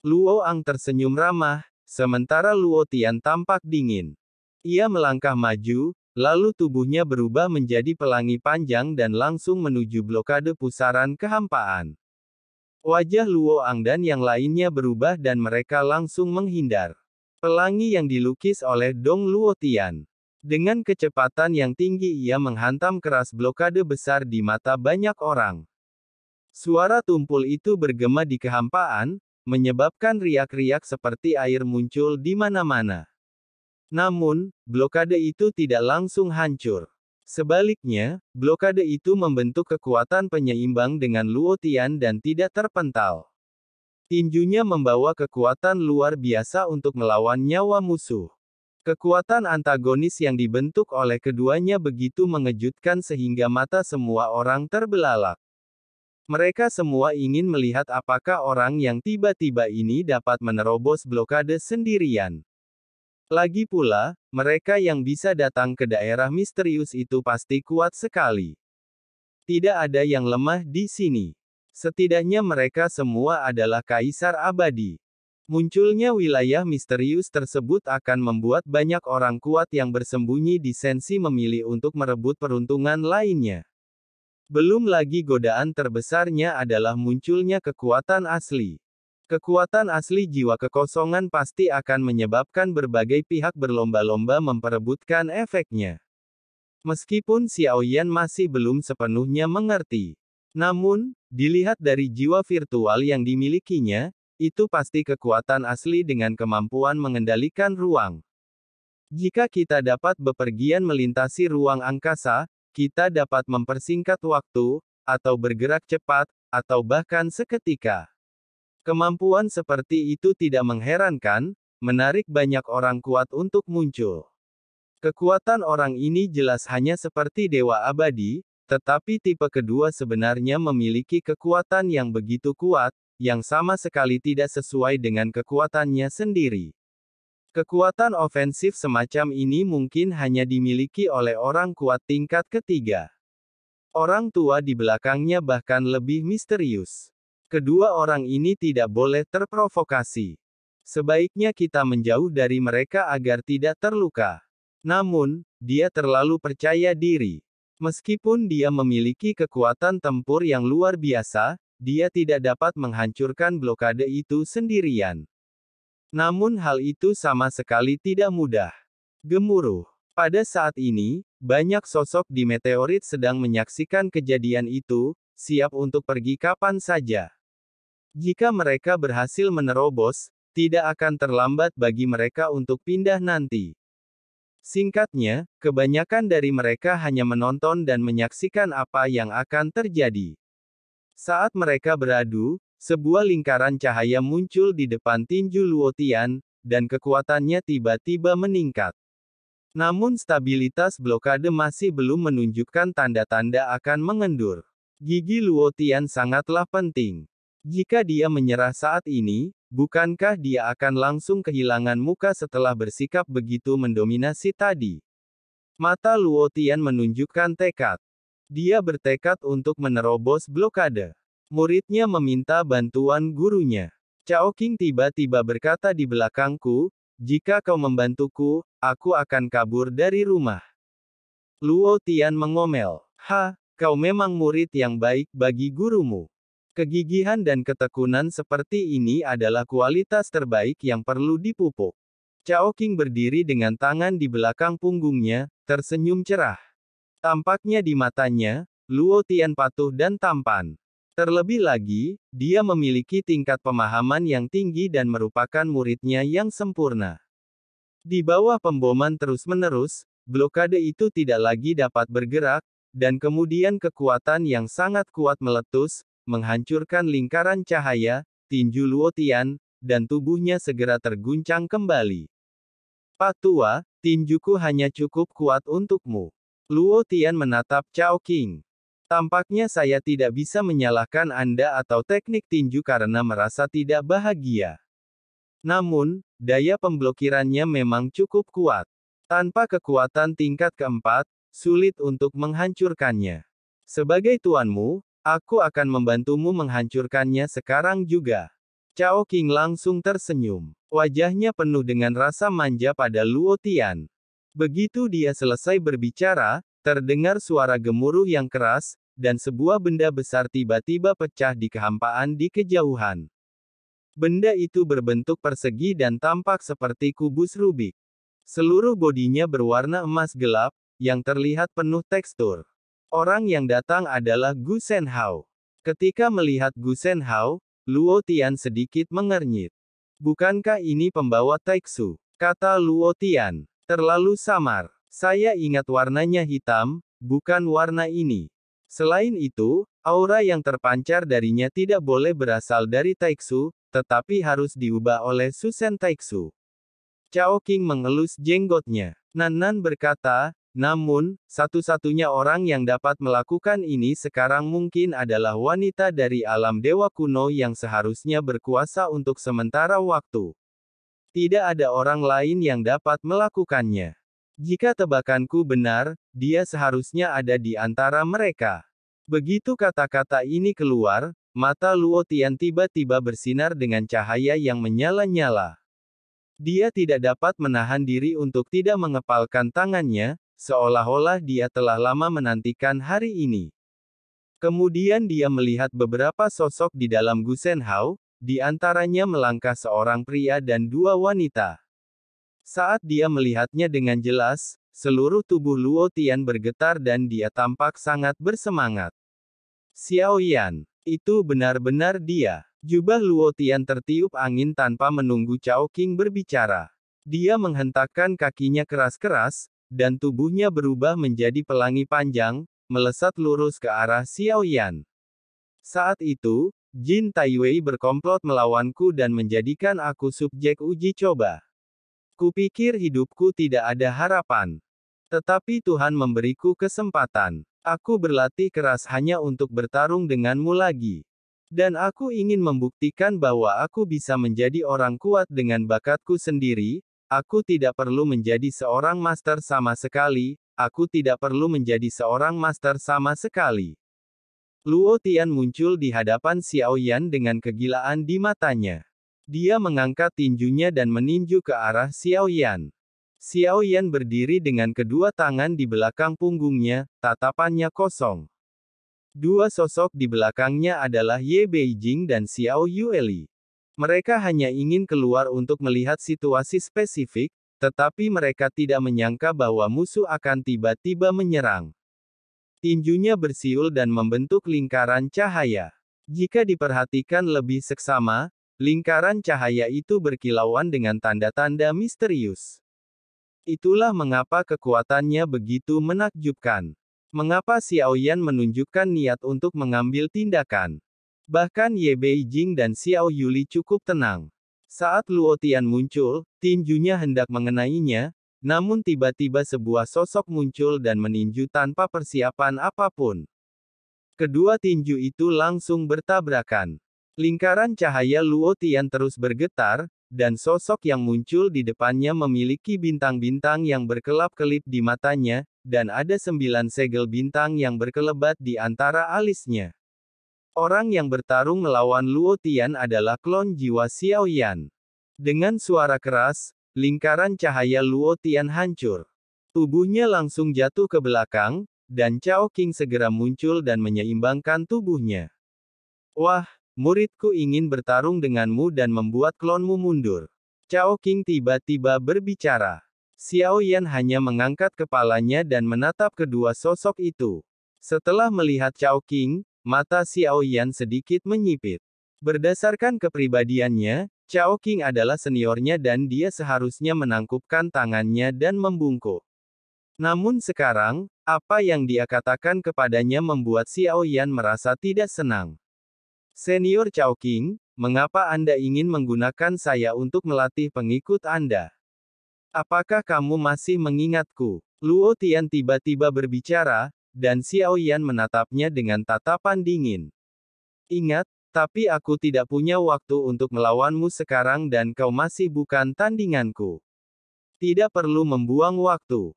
Luo Ang tersenyum ramah, sementara Luo Tian tampak dingin. Ia melangkah maju, lalu tubuhnya berubah menjadi pelangi panjang dan langsung menuju blokade pusaran kehampaan. Wajah Luo Ang dan yang lainnya berubah dan mereka langsung menghindar. Pelangi yang dilukis oleh Dong Luo Tian. Dengan kecepatan yang tinggi ia menghantam keras blokade besar di mata banyak orang. Suara tumpul itu bergema di kehampaan, menyebabkan riak-riak seperti air muncul di mana-mana. Namun, blokade itu tidak langsung hancur. Sebaliknya, blokade itu membentuk kekuatan penyeimbang dengan Luo Tian dan tidak terpental. Tinjunya membawa kekuatan luar biasa untuk melawan nyawa musuh. Kekuatan antagonis yang dibentuk oleh keduanya begitu mengejutkan sehingga mata semua orang terbelalak. Mereka semua ingin melihat apakah orang yang tiba-tiba ini dapat menerobos blokade sendirian. Lagi pula, mereka yang bisa datang ke daerah misterius itu pasti kuat sekali. Tidak ada yang lemah di sini. Setidaknya mereka semua adalah kaisar abadi. Munculnya wilayah misterius tersebut akan membuat banyak orang kuat yang bersembunyi di sensi memilih untuk merebut peruntungan lainnya. Belum lagi godaan terbesarnya adalah munculnya kekuatan asli. Kekuatan asli jiwa kekosongan pasti akan menyebabkan berbagai pihak berlomba-lomba memperebutkan efeknya. Meskipun Xiao Yan masih belum sepenuhnya mengerti. Namun, dilihat dari jiwa virtual yang dimilikinya, itu pasti kekuatan asli dengan kemampuan mengendalikan ruang. Jika kita dapat bepergian melintasi ruang angkasa, kita dapat mempersingkat waktu, atau bergerak cepat, atau bahkan seketika. Kemampuan seperti itu tidak mengherankan, menarik banyak orang kuat untuk muncul. Kekuatan orang ini jelas hanya seperti dewa abadi, tetapi tipe kedua sebenarnya memiliki kekuatan yang begitu kuat, yang sama sekali tidak sesuai dengan kekuatannya sendiri. Kekuatan ofensif semacam ini mungkin hanya dimiliki oleh orang kuat tingkat ketiga. Orang tua di belakangnya bahkan lebih misterius. Kedua orang ini tidak boleh terprovokasi. Sebaiknya kita menjauh dari mereka agar tidak terluka. Namun, dia terlalu percaya diri. Meskipun dia memiliki kekuatan tempur yang luar biasa, dia tidak dapat menghancurkan blokade itu sendirian. Namun hal itu sama sekali tidak mudah. Gemuruh. Pada saat ini, banyak sosok di meteorit sedang menyaksikan kejadian itu, siap untuk pergi kapan saja. Jika mereka berhasil menerobos, tidak akan terlambat bagi mereka untuk pindah nanti. Singkatnya, kebanyakan dari mereka hanya menonton dan menyaksikan apa yang akan terjadi. Saat mereka beradu, sebuah lingkaran cahaya muncul di depan tinju Luo Tian, dan kekuatannya tiba-tiba meningkat. Namun stabilitas blokade masih belum menunjukkan tanda-tanda akan mengendur. Gigi Luo Tian sangatlah penting. Jika dia menyerah saat ini, bukankah dia akan langsung kehilangan muka setelah bersikap begitu mendominasi tadi? Mata Luo Tian menunjukkan tekad. Dia bertekad untuk menerobos blokade. Muridnya meminta bantuan gurunya. Cao Qing tiba-tiba berkata di belakangku, jika kau membantuku, aku akan kabur dari rumah. Luo Tian mengomel. Kau memang murid yang baik bagi gurumu. Kegigihan dan ketekunan seperti ini adalah kualitas terbaik yang perlu dipupuk. Cao Qing berdiri dengan tangan di belakang punggungnya, tersenyum cerah. Tampaknya di matanya, Luo Tian patuh dan tampan. Terlebih lagi, dia memiliki tingkat pemahaman yang tinggi dan merupakan muridnya yang sempurna. Di bawah pemboman terus-menerus, blokade itu tidak lagi dapat bergerak, dan kemudian kekuatan yang sangat kuat meletus, menghancurkan lingkaran cahaya, tinju Luo Tian, dan tubuhnya segera terguncang kembali. Pak Tua, tinjuku hanya cukup kuat untukmu. Luo Tian menatap Cao Qing. Tampaknya saya tidak bisa menyalahkan Anda atau teknik tinju karena merasa tidak bahagia. Namun, daya pemblokirannya memang cukup kuat. Tanpa kekuatan tingkat keempat, sulit untuk menghancurkannya. Sebagai tuanmu, aku akan membantumu menghancurkannya sekarang juga. Chao Qing langsung tersenyum. Wajahnya penuh dengan rasa manja pada Luo Tian. Begitu dia selesai berbicara, terdengar suara gemuruh yang keras, dan sebuah benda besar tiba-tiba pecah di kehampaan di kejauhan. Benda itu berbentuk persegi dan tampak seperti kubus Rubik. Seluruh bodinya berwarna emas gelap, yang terlihat penuh tekstur. Orang yang datang adalah Gu Shenhao. Ketika melihat Gu Shenhao, Luo Tian sedikit mengernyit. Bukankah ini pembawa Taiksu? Kata Luo Tian. Terlalu samar. Saya ingat warnanya hitam, bukan warna ini. Selain itu, aura yang terpancar darinya tidak boleh berasal dari Taiksu, tetapi harus diubah oleh Susen Taiksu. Chao Qing mengelus jenggotnya. Nan berkata, namun, satu-satunya orang yang dapat melakukan ini sekarang mungkin adalah wanita dari alam dewa kuno yang seharusnya berkuasa untuk sementara waktu. Tidak ada orang lain yang dapat melakukannya. Jika tebakanku benar, dia seharusnya ada di antara mereka. Begitu kata-kata ini keluar, mata Luo Tian tiba-tiba bersinar dengan cahaya yang menyala-nyala. Dia tidak dapat menahan diri untuk tidak mengepalkan tangannya, seolah-olah dia telah lama menantikan hari ini. Kemudian dia melihat beberapa sosok di dalam Gu Shenhao, di antaranya melangkah seorang pria dan dua wanita. Saat dia melihatnya dengan jelas, seluruh tubuh Luo Tian bergetar dan dia tampak sangat bersemangat. Xiao Yan, itu benar-benar dia. Jubah Luo Tian tertiup angin tanpa menunggu Chao Qing berbicara. Dia menghentakkan kakinya keras-keras, dan tubuhnya berubah menjadi pelangi panjang, melesat lurus ke arah Xiao Yan. Saat itu, Jin Taiwei berkomplot melawanku dan menjadikan aku subjek uji coba. Kupikir hidupku tidak ada harapan. Tetapi Tuhan memberiku kesempatan. Aku berlatih keras hanya untuk bertarung denganmu lagi. Dan aku ingin membuktikan bahwa aku bisa menjadi orang kuat dengan bakatku sendiri. Aku tidak perlu menjadi seorang master sama sekali. Aku tidak perlu menjadi seorang master sama sekali. Luo Tian muncul di hadapan Xiao Yan dengan kegilaan di matanya. Dia mengangkat tinjunya dan meninju ke arah Xiao Yan. Xiao Yan berdiri dengan kedua tangan di belakang punggungnya, tatapannya kosong. Dua sosok di belakangnya adalah Ye Beijing dan Xiao Yueli. Mereka hanya ingin keluar untuk melihat situasi spesifik, tetapi mereka tidak menyangka bahwa musuh akan tiba-tiba menyerang. Tinjunya bersiul dan membentuk lingkaran cahaya. Jika diperhatikan lebih seksama, lingkaran cahaya itu berkilauan dengan tanda-tanda misterius. Itulah mengapa kekuatannya begitu menakjubkan. Mengapa Xiao Yan menunjukkan niat untuk mengambil tindakan. Bahkan Ye Beijing dan Xiao Yuli cukup tenang. Saat Luo Tian muncul, tinjunya hendak mengenainya, namun tiba-tiba sebuah sosok muncul dan meninju tanpa persiapan apapun. Kedua tinju itu langsung bertabrakan. Lingkaran cahaya Luo Tian terus bergetar, dan sosok yang muncul di depannya memiliki bintang-bintang yang berkelap-kelip di matanya, dan ada 9 segel bintang yang berkelebat di antara alisnya. Orang yang bertarung melawan Luo Tian adalah klon jiwa Xiao Yan. Dengan suara keras, lingkaran cahaya Luo Tian hancur. Tubuhnya langsung jatuh ke belakang, dan Chao Qing segera muncul dan menyeimbangkan tubuhnya. Wah! Muridku ingin bertarung denganmu dan membuat klonmu mundur. Chao Qing tiba-tiba berbicara. Xiao Yan hanya mengangkat kepalanya dan menatap kedua sosok itu. Setelah melihat Chao Qing, mata Xiao Yan sedikit menyipit. Berdasarkan kepribadiannya, Chao Qing adalah seniornya dan dia seharusnya menangkupkan tangannya dan membungkuk. Namun sekarang, apa yang dia katakan kepadanya membuat Xiao Yan merasa tidak senang. Senior Chao Qing, mengapa Anda ingin menggunakan saya untuk melatih pengikut Anda? Apakah kamu masih mengingatku? Luo Tian tiba-tiba berbicara, dan Xiao Yan menatapnya dengan tatapan dingin. Ingat, tapi aku tidak punya waktu untuk melawanmu sekarang dan kau masih bukan tandinganku. Tidak perlu membuang waktu.